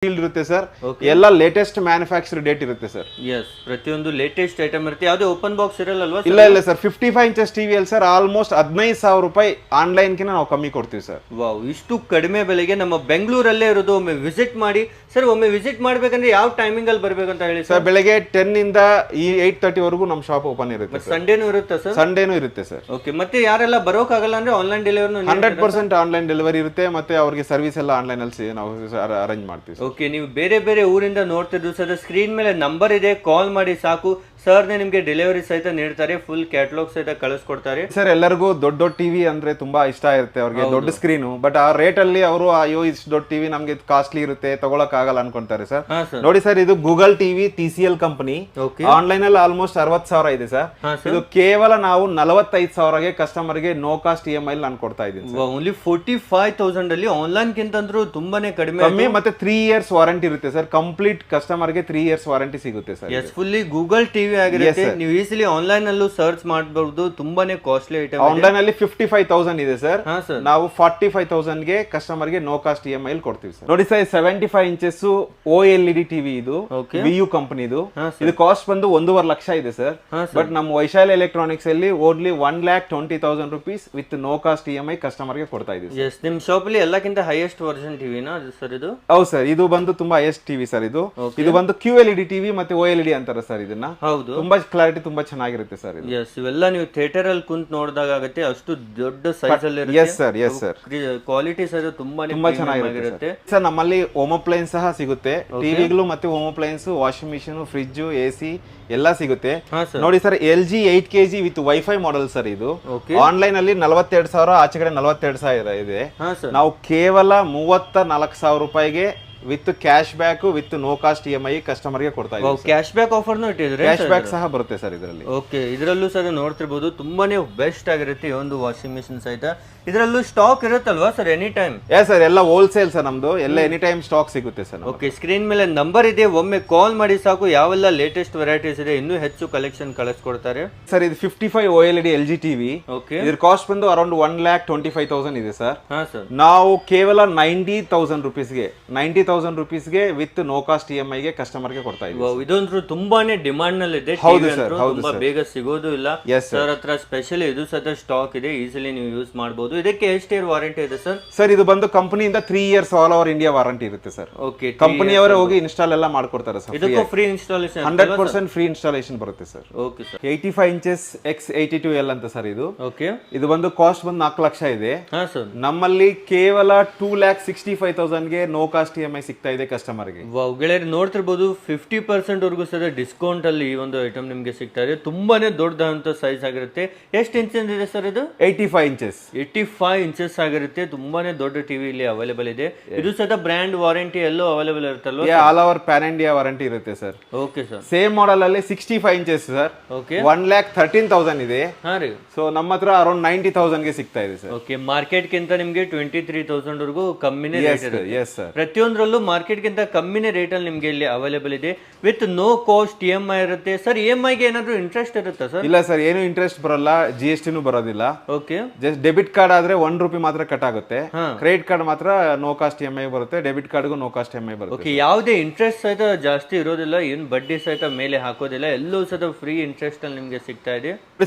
Field ಇರುತ್ತೆ sir. ಎಲ್ಲ latest manufacture date ಇರುತ್ತೆ ಸರ್. ಎಸ್, ಪ್ರತಿಯೊಂದು ಲೇಟೆಸ್ಟ್ ಐಟಮ್ ಇರುತ್ತೆ. ಯಾವುದೇ ಓಪನ್ ಬಾಕ್ಸ್ ಇರಲ್ಲಲ್ವಾ? ಇಲ್ಲ ಸರ್, 55 ಇಂಚಸ್ ಟಿವಿ ಅಲ್ಲಿ ಸರ್ ಆಲ್ಮೋಸ್ಟ್ 15,000 ರೂಪಾಯಿ ಆನ್ಲೈನ್ ಕಿನ್ನ ನಾವು ಕಮ್ಮಿ ಕೊಡ್ತೀವಿ ಸರ್. ವಾವ್, ಇಷ್ಟು ಕಡಿಮೆ ಬೆಲೆಗೆ ನಮ್ಮ ಬೆಂಗಳೂರಲ್ಲೇ ಇರೋದು. ಒಮ್ಮೆ ವಿಸಿಟ್ ಮಾಡಿ ಸರ್. ಒಮ್ಮೆ ವಿಸಿಟ್ ಮಾಡ್ಬೇಕಂದ್ರೆ ಯಾವ ಟೈಮಿಂಗ್ ಅಲ್ಲಿ ಬರ್ಬೇಕಂತ ಹೇಳಿ ಸರ್? ಬೆಳಗ್ಗೆ 10 ಇಂದ 8:30 ವರೆಗೂ ನಮ್ಮ ಶಾಪ್ ಓಪನ್ ಇರುತ್ತೆ. ಸಂಡೇನೂ ಇರುತ್ತೆ ಸರ್? ಸಂಡೇನೂ ಇರುತ್ತೆ ಸರ್. ಓಕೆ, ಮತ್ತೆ ಯಾರೆಲ್ಲ ಬರೋಕ್ಕಾಗಲ್ಲ ಅಂದ್ರೆ ಆನ್ಲೈನ್ ಡೆಲಿವರಿ 100% ಆನ್ಲೈನ್ ಡೆಲಿವರಿ ಇರುತ್ತೆ. ಮತ್ತೆ ಅವ್ರಿಗೆ ಸರ್ವಿಸ್ ಎಲ್ಲ ಆನ್ಲೈನ್ ಅಲ್ಲಿ ನಾವು ಅರೇಂಜ್ ಮಾಡ್ತೀವಿ. ಓಕೆ, ನೀವು ಬೇರೆ ಬೇರೆ ಊರಿಂದ ನೋಡ್ತಿದ್ರು ಸರ್, ಸ್ಕ್ರೀನ್ ಮೇಲೆ ನಂಬರ್ ಇದೆ, ಕಾಲ್ ಮಾಡಿ ಸಾಕು. ಸರ್ನೇ ನಿಮ್ಗೆ ಡೆಲಿವರಿ ಸಹಿತ ನೀಡ್ತಾರೆ, ಫುಲ್ ಕ್ಯಾಟಲಾಗ್ ಸಹಿತ ಕಳಿಸ್ಕೊಡ್ತಾರೆ. ಸರ್ ಎಲ್ಲರಿಗೂ ದೊಡ್ಡ ಟಿವಿ ಅಂದ್ರೆ ತುಂಬಾ ಇಷ್ಟ ಇರುತ್ತೆ ಅವ್ರಿಗೆ, ದೊಡ್ಡ ಸ್ಕ್ರೀನು. ಬಟ್ ಆ ರೇಟ್ ಅಲ್ಲಿ ಅವರು ಅಯ್ಯೋ ಇಷ್ಟು ದೊಡ್ಡ ಟಿವಿ ನಮ್ಗೆ ಕಾಸ್ಟ್ಲಿ ಇರುತ್ತೆ, ತಗೊಳಕ್ ಆಗಲ್ಲ ಅನ್ಕೊಂತಾರೆ ಸರ್. ನೋಡಿ ಸರ್, ಇದು Google TV TCL company. Online ಅಲ್ಲಿ ಆಲ್ಮೋಸ್ಟ್ 60,000 ಇದೆ ಸರ್. ಇದು ಕೇವಲ ನಾವು 45,000ಗೆ ಕಸ್ಟಮರ್ ಗೆ ನೋ ಕಾಸ್ಟ್ EMI ನಾನು ಕೊಡ್ತಾ ಇದ್ದೀನಿ. ಓನ್ಲಿ 45,000 ಅಲ್ಲಿ ಆನ್ಲೈನ್ ಗಿಂತಂದ್ರೂ ತುಂಬಾನೇ ಕಡಿಮೆ. ಮತ್ತೆ 3 years ವಾರಂಟಿ ಇರುತ್ತೆ ಸರ್. ಕಂಪ್ಲೀಟ್ ಕಸ್ಟಮರ್ ಗೆ 3 years ವಾರಂಟಿ ಸಿಗುತ್ತೆ sir. Yes, fully Google TV ಆಗಿರುತ್ತೆ. ನೀವು ಈಸಿಲಿ ಆನ್ಲೈನ್ ಅಲ್ಲೂ ಸರ್ಚ್ ಮಾಡಬಹುದು. ತುಂಬಾನೇ ಕಾಸ್ಟ್ಲಿ ಐಟಮ್. ಆನ್ಲೈನ್ ಅಲ್ಲಿ 55,000 ಇದೆ ಸರ್. ನಾವು 45,000 ಗೆ ಕಸ್ಟಮರ್ ಗೆ ನೋ ಕಾಸ್ಟ್ EMI ಕೊಡ್ತೀವಿ ಸರ್. ನೋಡಿ ಸರ್, 75 ಇಂಚಸ್ OLED ಟಿವಿ ಇದು VU ಕಂಪನಿದು. ಇದು ಕಾಸ್ಟ್ ಬಂದು 1.5 ಲಕ್ಷ ಇದೆ ಸರ್. ಬಟ್ ನಮ್ಮ ವೈಶಾಲಿ ಎಲೆಕ್ಟ್ರಾನಿಕ್ಸ್ ಅಲ್ಲಿ only 1,20,000 rupees with no cost EMI customer ಗೆ ಕೊಡ್ತಾ ಇದೀವಿ. ಎಸ್, ನಿಮ್ ಶಾಪ್ ಅಲ್ಲಿ ಎಲ್ಲಕ್ಕಿಂತ ಹೈಯೆಸ್ಟ್ ವರ್ಷನ್ ಟಿವಿನಾ ಸರ್ ಇದು? ಹೌದು ಸರ್, ಇದು ಬಂದು ತುಂಬಾ ಹೈಯೆಸ್ಟ್ ಟಿವಿ ಸರ್. ಇದು ಬಂದು QLED ಟಿವಿ ಮತ್ತೆ OLED ಅಂತಾರೆ ಸರ್ ಇದನ್ನ. ತುಂಬಾ ಕ್ಲಾರಿಟಿ ತುಂಬಾ ಚೆನ್ನಾಗಿರುತ್ತೆ ಸರ್. ಎಸ್, ಇವೆಲ್ಲ ನೀವು ಥಿಯೇಟರ್ ಅಲ್ಲಿ ಕುಂತ್ ನೋಡಿದಾಗ ಆಗುತ್ತೆ, ಅಷ್ಟು ದೊಡ್ಡ ಸೈಜ್ ಅಲ್ಲಿ ಇರುತ್ತೆ. Yes sir, yes sir. Quality sir ತುಂಬಾ ಚೆನ್ನಾಗಿರುತ್ತೆ ಸರ್. ನಮ್ಮಲ್ಲಿ ಹೋಮ್ ಅಪ್ಲೈನ್ಸ್ ಸಹ ಸಿಗುತ್ತೆ. ಟಿವಿಗಳು ಮತ್ತೆ home appliances, washing machine, fridge, AC ಎಲ್ಲ ಸಿಗುತ್ತೆ. ನೋಡಿ sir, LG 8 kg with wifi model sir. ಇದು ಆನ್ಲೈನ್ ಅಲ್ಲಿ 42,000, ಆಚೆ ಕಡೆ 42,000 ಇದೆ. ನಾವು ಕೇವಲ 34,000 ರೂಪಾಯಿಗೆ with cash back with no cost EMI customer ಗೆ ಕೊಡ್ತಾ ಇದ್ದೀವಿ. ಕ್ಯಾಶ್ ಬ್ಯಾಕ್ ಆಫರ್ ಇಟ್ಟಿದ್ರೆ ಕ್ಯಾಶ್ ಬ್ಯಾಕ್ ಸಹ ಬರುತ್ತೆ ಸರ್ ಇದರಲ್ಲಿ. ಓಕೆ, ಇದರಲ್ಲೂ ಸರ್ ನೋಡ್ತಿರ್ಬೋದು, ತುಂಬಾನೇ ಬೆಸ್ಟ್ ಆಗಿರುತ್ತೆ ಈ ಒಂದು ವಾಷಿಂಗ್ ಮಿಷಿನ್ ಸಹಿತ. ಇದರಲ್ಲೂ ಸ್ಟಾಕ್ ಇರುತ್ತಲ್ವಾ ಸರ್ ಎನಿ ಟೈಮ್? ಸರ್, ಎಲ್ಲ ಹೋಲ್ಸೇಲ್ ಸರ್ ನಮ್ದು. ಎಲ್ಲ ಎನಿ ಟೈಮ್ ಸ್ಟಾಕ್ ಸಿಗುತ್ತೆ ಸರ್. ಓಕೆ, ಸ್ಕ್ರೀನ್ ಮೇಲೆ ನಂಬರ್ ಇದೆ, ಒಮ್ಮೆ ಕಾಲ್ ಮಾಡಿ ಸಾಕು. ಯಾವೆಲ್ಲ ಲೇಟೆಸ್ಟ್ ವೆರೈಟೀಸ್ ಇದೆ, ಇನ್ನೂ ಹೆಚ್ಚು ಕಲೆಕ್ಷನ್ ಕಳಿಸ್ಕೊಡ್ತಾರೆ ಸರ್. ಇದು 55 OLED LG ಟಿವಿ. ಓಕೆ, ಇದ್ರ ಕಾಸ್ಟ್ ಬಂದು ಅರೌಂಡ್ 1,25,000 ಇದೆ ಸರ್. ಹಾ ಸರ್. ನಾವು ಕೇವಲ 90,000 ರೂಪೀಸ್ಗೆ 90,000 ರೂಪೀಸ್ಗೆ ವಿತ್ ನೋ ಕಾಸ್ಟ್ EMI ಗೆ ಕಸ್ಟಮರ್ ಗೆ ಕೊಡ್ತಾ ಇದ್ದೀವಿ. ಇದೊಂದು ತುಂಬಾನೇ ಡಿಮಾಂಡ್ ನಲ್ಲಿ ಇದೆ. ತುಂಬಾ ಬೇಗ ಸಿಗೋದು ಇಲ್ಲ ಸರ್ ಹತ್ರ. ಸ್ಪೆಷಲಿ ಇದು ಸಹ ಸ್ಟಾಕ್ ಇದೆ, ಈಸಿಲಿ ನೀವು ಯೂಸ್ ಮಾಡಬಹುದು. ಇದಕ್ಕೆ ಎಷ್ಟು ಇಯರ್ ವಾರಂಟಿ ಇದೆ ಸರ್? ಸರ್, ಇದು ಬಂದು ಕಂಪನಿಯಿಂದ 3 years all over India warranty ಇರುತ್ತೆ ಸರ್. ಓಕೆ, ಕಂಪನಿಯವರೇ ಹೋಗಿ ಇನ್ಸ್ಟಾಲ್ ಎಲ್ಲ ಮಾಡ್ಕೊಡ್ತಾರೆ ಸರ್. ಇದಕ್ಕೂ ಫ್ರೀ ಇನ್ಸ್ಟಾಲೇಷನ್ 100% ಫ್ರೀ ಇನ್ಸ್ಟಾಲೇಷನ್ ಬರುತ್ತೆ sir. Okay sir. 85 inches X82L ಅಂತ ಸರ್ ಇದು. ಓಕೆ, ಇದು ಬಂದು ಕಾಸ್ಟ್ ಬಂದು 4 ಲಕ್ಷ ಇದೆ. ಹಾ ಸರ್. ನಮ್ಮಲ್ಲಿ ಕೇವಲ 2,65,000 ಗೆ ನೋ ಕಾಸ್ಟ್ EMI ಸಿಗ್ತಾ ಇದೆ ಕಸ್ಟಮರ್ ಗೆ. ವಾವ್ ಗೆಳೆಯರು, ನೋಡ್ತಿರ್ಬೋದು 50% ವರೆಗೂ ಸಹ ಡಿಸ್ಕೌಂಟ್ ಅಲ್ಲಿ ಈ ಒಂದು ಐಟಮ್ ನಿಮ್ಗೆ ಸಿಗ್ತಾ ಇದೆ. ತುಂಬಾನೇ ದೊಡ್ಡದಂತ ಸೈಜ್ ಆಗಿರುತ್ತೆ. ಎಷ್ಟು ಇಂಚಸ್ ಇದೆ ಸರ್ ಇದು? 85 ಇಂಚಸ್. 85 ಇಂಚಸ್ ಆಗಿರುತ್ತೆ. ತುಂಬಾನೇ ದೊಡ್ಡ ಟಿವಿ ಇಲ್ಲಿ ಅವೈಲೇಬಲ್ ಇದೆ. ಇದು ಸಹ ಬ್ರ್ಯಾಂಡ್ ವಾರಂಟಿ ಎಲ್ಲೋ ಅವೈಲೇಬಲ್ ಇರುತ್ತಲ್ವಾ? All over pan India warranty ಇರುತ್ತೆ sir. Okay sir. Same model ಅಲ್ಲಿ 65 ಇಂಚಸ್ ಸರ್. ಓಕೆ, 1,13,000 ಇದೆ. ಹಾ ರೀ. ಸೊ ನಮ್ಮ ಹತ್ರ ಅರೌಂಡ್ 90,000 ಗೆ ಸಿಗ್ತಾ ಇದೆ ಸರ್. ಓಕೆ, ಮಾರ್ಕೆಟ್ ಗಿಂತ ನಿಮ್ಗೆ 23,000 ವರೆಗೂ ಕಮ್ಮಿನೇ ರೇಟ್ ಇದೆ. Yes sir. ಪ್ರತಿಯೊಂದರಲ್ಲೂ ಮಾರ್ಕೆಟ್ ಗಿಂತ ಕಮ್ಮಿನೇ ರೇಟ್ ಅಲ್ಲಿ ನಿಮ್ಗೆ ಇಲ್ಲಿ ಅವೈಲೇಬಲ್ ಇದೆ. ವಿತ್ ನೋ ಕಾಸ್ಟ್ EMI ಇರುತ್ತೆ ಸರ್. EMI ಗೆ ಏನಾದ್ರು ಇಂಟ್ರೆಸ್ಟ್ ಇರುತ್ತಾ ಸರ್? ಇಲ್ಲ ಸರ್, ಏನು ಇಂಟ್ರೆಸ್ಟ್ ಬರಲ್ಲ, GST ಬರೋದಿಲ್ಲ. ಓಕೆ, ಜಸ್ಟ್ ಡೆಬಿಟ್ ಕಾರ್ಡ್ ಆದ್ರೆ 1 ರೂಪಾಯಿ ಮಾತ್ರ ಕಟ್ ಆಗುತ್ತೆ. ಕ್ರೆಡಿಟ್ ಕಾರ್ಡ್ ಮಾತ್ರ ನೋ ಕಾಸ್ಟ್ EMI ಬರುತ್ತೆ. ಡೆಬಿಟ್ ಕಾರ್ಡ್ಗೂ ನೋ ಕಾಸ್ಟ್ EMI ಬರುತ್ತೆ. ಓಕೆ, ಯಾವುದೇ ಇಂಟ್ರೆಸ್ಟ್ ಸಹಿತ ಜಾಸ್ತಿ ಇರೋದಿಲ್ಲ, ಏನು ಬಡ್ಡಿ ಸಹಿತ ಮೇಲೆ ಹಾಕೋದಿಲ್ಲ. ಎಲ್ಲೂ ಸಹಿತ ಫ್ರೀ ಇಂಟ್ರೆಸ್ಟ್ ಅಲ್ಲಿ ನಿಮ್ಗೆ ಸಿಗ್ತಾ ಇದೆ.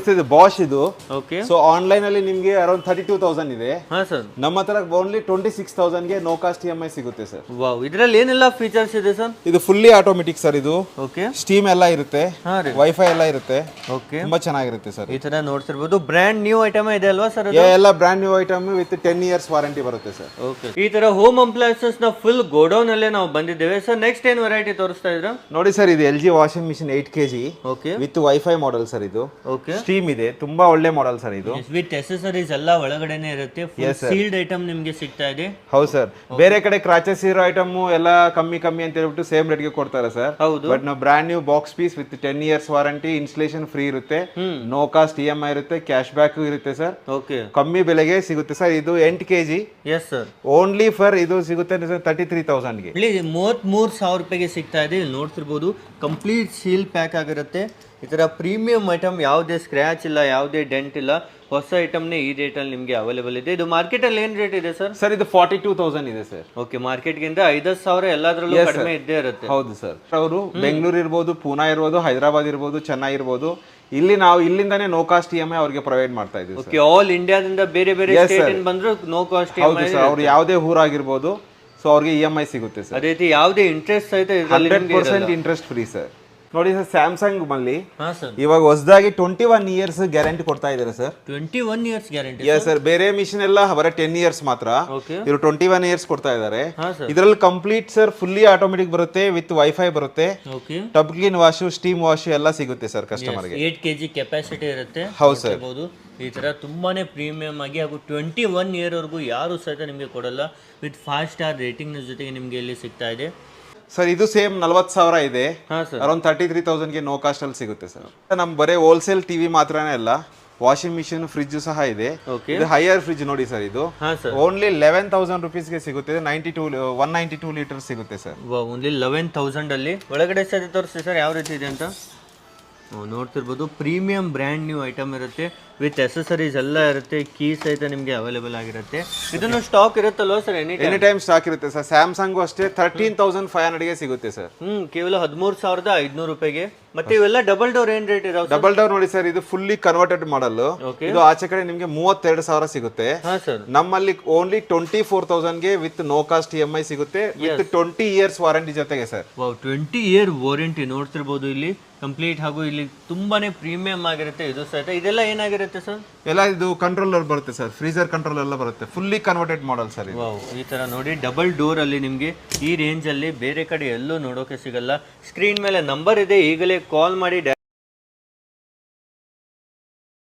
ಬಾಷ್ ಇದು. ಓಕೆ, ಸೊ ಆನ್ಲೈನ್ ಅಲ್ಲಿ ನಿಮ್ಗೆ ಅರೌಂಡ್ 32,000 ಇದೆ. ಹಾ ಸರ್. ನಮ್ಮ ಹತ್ರ ಓನ್ಲಿ 26,000 ಗೆ ನೋ ಕಾಸ್ಟ್ EMI ಸಿಗುತ್ತೆ ಸರ್. ವಾವ್, ಇದರಲ್ಲಿ ಏನೆಲ್ಲ ಫೀಚರ್ಸ್ ಇದೆ ಸರ್? ಇದು ಫುಲ್ಲಿ ಆಟೋಮೆಟಿಕ್ ಸರ್. ಇದು ಓಕೆ, ಸ್ಟೀಮ್ ಎಲ್ಲ ಇರುತ್ತೆ, ವೈಫೈ ಎಲ್ಲ ಇರುತ್ತೆ. ಓಕೆ, ತುಂಬಾ ಚೆನ್ನಾಗಿರುತ್ತೆ ಸರ್. ಈ ತರ ನೋಡ್ತಿರ್ಬೋದು. ಬ್ರ್ಯಾಂಡ್ ನ್ಯೂ ಐಟಮ್ ಇದೆ ಅಲ್ವಾ ಸರ್? ಎಲ್ಲ brand new item with 10 years warranty ಬರುತ್ತೆ ಸರ್. ಓಕೆ, ಈ ತರ ಹೋಮ್ ಅಪ್ಲಯನ್ಸಸ್ ನ ಫುಲ್ ಗೋಡೌನ್ ಅಲ್ಲೇ ನಾವು ಬಂದಿದ್ದೇವೆ ಸರ್. ನೆಕ್ಸ್ಟ್ ಏನ್ ವೆರೈಟಿ ತೋರಿಸ್ತಾ ಇದ್ರ? ನೋಡಿ ಸರ್, ಇದು LG washing machine 8 kg. Okay, with wifi model sir. ಇದು ಓಕೆ, ಸ್ಟೀಮ್ ಇದೆ. ತುಂಬಾ ಒಳ್ಳೆ ಮಾಡೆಲ್ ಸರ್. ಇದು ವಿತ್ ಎಸೆಸರೀಸ್ ಎಲ್ಲ ಒಳಗಡೆನೆ ಇರುತ್ತೆ. ಸೀಲ್ಡ್ ಐಟಮ್ ನಿಮ್ಗೆ ಸಿಗ್ತಾ ಇದೆ. ಹೌದು ಸರ್. ಬೇರೆ ಕಡೆ ಕ್ರಾಚಸ್ ಇರೋ ಐಟಮ್ ಎಲ್ಲ ಕಮ್ಮಿ ಅಂತ ಹೇಳ್ಬಿಟ್ಟು ಸೇಮ್ ರೇಟ್ ಗೆ ಕೊಡ್ತಾರೆ ಸರ್. ಹೌದು, ಬಟ್ ನಾವು brand new box piece with 10 years warranty, installation free ಇರುತ್ತೆ, ನೋ ಕಾಸ್ಟ್ EMI ಇರುತ್ತೆ, ಕ್ಯಾಶ್ ಬ್ಯಾಕ್ ಇರುತ್ತೆ ಸರ್. ಓಕೆ, ಕಮ್ಮಿ ಬೆಲೆಗೆ ಸಿಗುತ್ತೆ ಸರ್. ಇದು 8 kg. Yes sir. Only for ಇದು ಸಿಗುತ್ತೆ 33,000 ಗೆ. ಇಲ್ಲಿ 33,000 ರೂಪಾಯಿಗೆ ಸಿಗ್ತಾ ಇದೆ. ಇಲ್ಲಿ ನೋಡ್ತಿರ್ಬೋದು, ಕಂಪ್ಲೀಟ್ ಸೀಲ್ ಪ್ಯಾಕ್ ಆಗಿರುತ್ತೆ. ಈ ತರ ಪ್ರೀಮಿಯಂ ಐಟಮ್, ಯಾವುದೇ ಸ್ಕ್ರಾಚ್ ಇಲ್ಲ, ಯಾವುದೇ ಡೆಂಟ್ ಇಲ್ಲ. ಹೊಸ ಐಟಮ್ನೇ ಈ ರೇಟ್ ಅಲ್ಲಿ ನಿಮ್ಗೆ ಅವೈಲೇಬಲ್ ಇದೆ. ಇದು ಮಾರ್ಕೆಟ್ ಅಲ್ಲಿ ಏನ್ ರೇಟ್ ಇದೆ ಸರ್? ಸರ್ ಇದು 42,000 ಇದೆ ಸರ್. ಓಕೆ, ಮಾರ್ಕೆಟ್ ಗಿಂತ 5,000 ಎಲ್ಲಾದ್ರಲ್ಲೂ ಕಡಿಮೆ ಇದ್ದೇ ಇರುತ್ತೆ. ಹೌದು ಸರ್. ಅವರು ಬೆಂಗಳೂರು ಇರ್ಬೋದು, ಪೂನಾ ಇರ್ಬೋದು, ಹೈದರಾಬಾದ್ ಇರ್ಬೋದು, ಚೆನ್ನೈ ಇರ್ಬೋದು, ಇಲ್ಲಿ ನಾವು ಇಲ್ಲಿಂದಾನೇ ನೋ ಕಾಸ್ಟ್ EMI ಅವ್ರಿಗೆ ಪ್ರೊವೈಡ್ ಮಾಡ್ತಾ ಇದ್ದೀವಿ. ಓಕೆ, ಆಲ್ ಇಂಡಿಯಾದಿಂದ ಬೇರೆ ಬೇರೆ ಸ್ಟೇಟ್ ಇಂದ ಬಂದ್ರು ನೋ ಕಾಸ್ಟ್ EMI. ಅವ್ರು ಯಾವುದೇ ಊರಾಗಿರ್ಬೋದು, ಸೊ ಅವ್ರಿಗೆ EMI ಸಿಗುತ್ತೆ ಸರ್. ಅದೇ ರೀತಿ ಯಾವುದೇ ಇಂಟ್ರೆಸ್ಟ್ ಸಹಿತ 100% ಇಂಟ್ರೆಸ್ಟ್ ಫ್ರೀ ಸರ್. ನೋಡಿ ಸರ್, ಸ್ಯಾಮ್ಸಂಗ್ ಅಲ್ಲಿ ಹಾ ಸರ್ ಇವಾಗ ಹೊಸದಾಗಿ 21 ಇಯರ್ಸ್ ಗ್ಯಾರಂಟಿ ಕೊಡ್ತಾ ಇದ್ದಾರೆ sir. 21 years guarantee? Yes sir. ಬೇರೆ ಮಿಷಿನ್ ಎಲ್ಲ ಬರೀ 10 ಇಯರ್ಸ್ ಮಾತ್ರ, ಓಕೆ, ಇವರು 21 ಇಯರ್ಸ್ ಕೊಡ್ತಾ ಇದ್ದಾರೆ. ಹಾ ಸರ್. ಇದರಲ್ಲಿ ಕಂಪ್ಲೀಟ್ ಸರ್ ಫುಲ್ಲಿ ಆಟೋಮೆಟಿಕ್ ಬರುತ್ತೆ, ವಿತ್ ವೈಫೈ ಬರುತ್ತೆ, okay, tub clean wash, steam wash ಎಲ್ಲ ಸಿಗುತ್ತೆ ಸರ್ ಕಸ್ಟಮರ್ಗೆ. 8 kg ಕೆಪಾಸಿಟಿ ಇರುತ್ತೆ. ಹೌದು ಸರ್. ಈ ತರ ತುಂಬಾನೇ ಪ್ರೀಮಿಯಂ ಆಗಿ ಹಾಗೂ 21 ಇಯರ್ ವರೆಗೂ ಯಾರು ಸಹಿತ ನಿಮಗೆ ಕೊಡಲ್ಲ. ವಿತ್ 5 ಸ್ಟಾರ್ ರೇಟಿಂಗ್ ಜೊತೆಗೆ ನಿಮ್ಗೆ ಇಲ್ಲಿ ಸಿಗ್ತಾ ಇದೆ ಸರ್. ಇದು ಸೇಮ್ 40,000 ಇದೆ, ಹಾ ಸರ್. ಅರೌಂಡ್ 33,000ಗೆ ನೋ ಕಾಸ್ಟ್ ಅಲ್ಲಿ ಸಿಗುತ್ತೆ ಸರ್. ನಮ್ ಬರೀ ಹೋಲ್ಸೇಲ್ ಟಿವಿ ಮಾತ್ರನೇ ಅಲ್ಲ, ವಾಷಿಂಗ್ ಮಿಷಿನ್, ಫ್ರಿಜ್ ಸಹ ಇದೆ. ಇದು ಹೈಯರ್ ಫ್ರಿಜ್ ನೋಡಿ ಸರ್, ಇದು ಓನ್ಲಿ 11,000 ರುಪೀಸ್ಗೆ ಸಿಗುತ್ತೆ. 192 ಲೀಟರ್ ಸಿಗುತ್ತೆ ಸರ್. ಓನ್ಲಿ 11,000 ಅಲ್ಲಿ. ಒಳಗಡೆ ಸರ್ ತೋರಿಸಿ ಸರ್ ಯಾವ ರೀತಿ ಇದೆ ಅಂತ. ನೋಡ್ತಿರ್ಬೋದು, ಪ್ರೀಮಿಯಂ ಬ್ರ್ಯಾಂಡ್ ನ್ಯೂ ಐಟಮ್ ಇರುತ್ತೆ, ವಿತ್ ಎಸೆಸರೀಸ್ ಎಲ್ಲ ಇರುತ್ತೆ, ಕೀ ಸಹಿತ ನಿಮಗೆ ಅವೈಲೇಬಲ್ ಆಗಿರುತ್ತೆ. ಇದನ್ನು ಸ್ಟಾಕ್ ಇರುತ್ತಲ್ವಾ ಸರ್? ಎನಿ ಟೈಮ್ ಸ್ಟಾಕ್ ಇರುತ್ತೆ ಸರ್. ಸ್ಯಾಮ್ಸಂಗ್ ಅಷ್ಟೇ 13,500ಗೆ ಸಿಗುತ್ತೆ ಸರ್. ಕೇವಲ 13,500 ರೂಪಾಯಿಗೆ. ಮತ್ತೆ ಇವೆಲ್ಲ ಡಬಲ್ ಡೋರ್ ಏನ್ ರೇಟ್ ಇದಾವೆ? ಡಬಲ್ ಡೋರ್ ನೋಡಿ ಸರ್, ಇದು ಫುಲ್ಲಿ ಕನ್ವರ್ಟೆಡ್ ಮಾಡಲ್. ಇದು ಆಚೆ ಕಡೆ ನಿಮ್ಗೆ 32,000 ಸಿಗುತ್ತೆ. ನಮ್ಮಲ್ಲಿ ಓನ್ಲಿ 24,000ಗೆ ವಿತ್ ನೋ ಕಾಸ್ಟ್ EMI ಸಿಗುತ್ತೆ, ವಿತ್ 20 ಇಯರ್ಸ್ ವಾರಂಟಿ ಜೊತೆಗೆ ಸರ್. 20 ಇಯರ್ ವಾರಂಟಿ ನೋಡ್ತಿರ್ಬೋದು ಇಲ್ಲಿ ಕಂಪ್ಲೀಟ್. ಹಾಗೂ ಇಲ್ಲಿ ತುಂಬಾನೇ ಪ್ರೀಮಿಯಂ ಆಗಿರುತ್ತೆ ಇದು ಸಹಿತ. ಇದೆಲ್ಲ ಏನಾಗಿರುತ್ತೆ ಸರ್? ಎಲ್ಲ ಇದು ಕಂಟ್ರೋಲರ್ ಬರುತ್ತೆ ಸರ್, ಫ್ರೀಜರ್ ಕಂಟ್ರೋಲ್ ಎಲ್ಲ ಬರುತ್ತೆ, ಫುಲ್ಲಿ ಕನ್ವರ್ಟೆಡ್ ಮಾಡಲ್ ಸರ್. ಈ ತರ ನೋಡಿ, ಡಬಲ್ ಡೋರ್ ಅಲ್ಲಿ ನಿಮ್ಗೆ ಈ ರೇಂಜ್ ಅಲ್ಲಿ ಬೇರೆ ಕಡೆ ಎಲ್ಲೂ ನೋಡೋಕೆ ಸಿಗಲ್ಲ. ಸ್ಕ್ರೀನ್ ಮೇಲೆ ನಂಬರ್ ಇದೆ, ಈಗಲೇ ಕಾಲ್ ಮಾಡಿ.